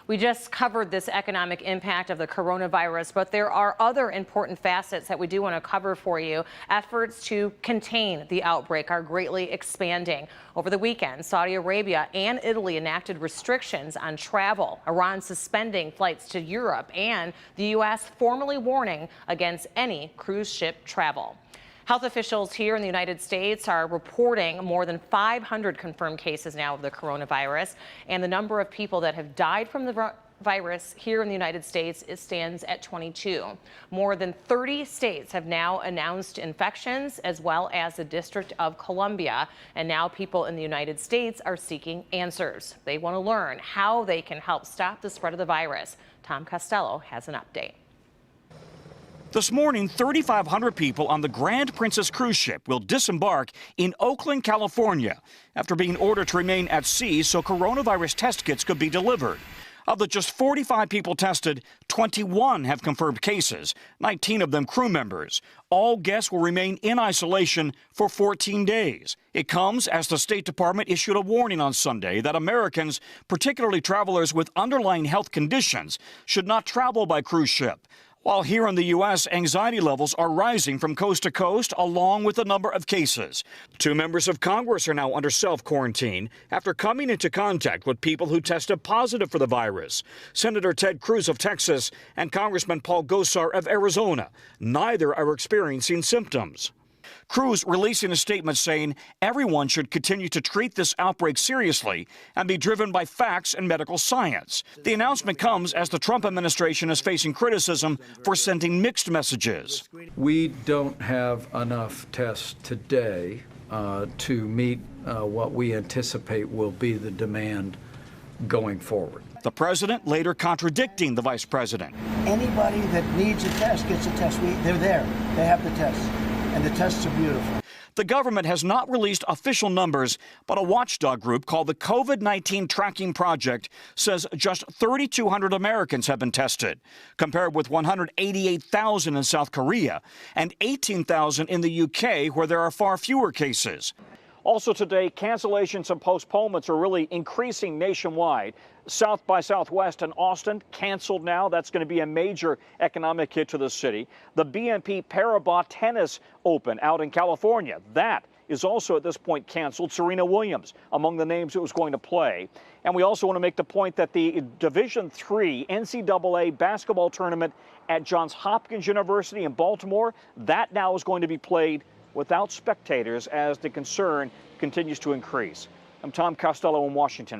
We just covered this economic impact of the coronavirus, but there are other important facets that we do want to cover for you. Efforts to contain the outbreak are greatly expanding. Over the weekend, Saudi Arabia and Italy enacted restrictions on travel. Iran suspending flights to Europe, and the U.S. formally warning against any cruise ship travel. Health officials here in the United States are reporting more than 500 confirmed cases now of the coronavirus, and the number of people that have died from the virus here in the United States stands at 22. More than 30 states have now announced infections, as well as the District of Columbia. And now people in the United States are seeking answers. They want to learn how they can help stop the spread of the virus. Tom Costello has an update. This morning, 3,500 people on the Grand Princess cruise ship will disembark in Oakland, California, after being ordered to remain at sea so coronavirus test kits could be delivered. Of the just 45 people tested, 21 have confirmed cases, 19 of them crew members. All guests will remain in isolation for 14 days. It comes as the State Department issued a warning on Sunday that Americans, particularly travelers with underlying health conditions, should not travel by cruise ship. While here in the U.S., anxiety levels are rising from coast to coast, along with the number of cases. 2 members of Congress are now under self-quarantine after coming into contact with people who tested positive for the virus. Senator Ted Cruz of Texas and Congressman Paul Gosar of Arizona. Neither are experiencing symptoms. Cruz releasing a statement saying everyone should continue to treat this outbreak seriously and be driven by facts and medical science. The announcement comes as the Trump administration is facing criticism for sending mixed messages. We don't have enough tests today to meet what we anticipate will be the demand going forward. The president later contradicting the vice president. Anybody that needs a test gets a test. They're there. They have the tests. And the tests are beautiful. The government has not released official numbers, but a watchdog group called the COVID-19 Tracking Project says just 3,200 Americans have been tested, compared with 188,000 in South Korea and 18,000 in the UK, where there are far fewer cases. Also today, cancellations and postponements are really increasing nationwide. South by Southwest in Austin canceled now. That's going to be a major economic hit to the city. The BNP Paribas Tennis Open out in California, that is also at this point canceled. Serena Williams among the names it was going to play. And we also want to make the point that the Division III NCAA basketball tournament at Johns Hopkins University in Baltimore, that now is going to be played without spectators as the concern continues to increase. I'm Tom Costello in Washington.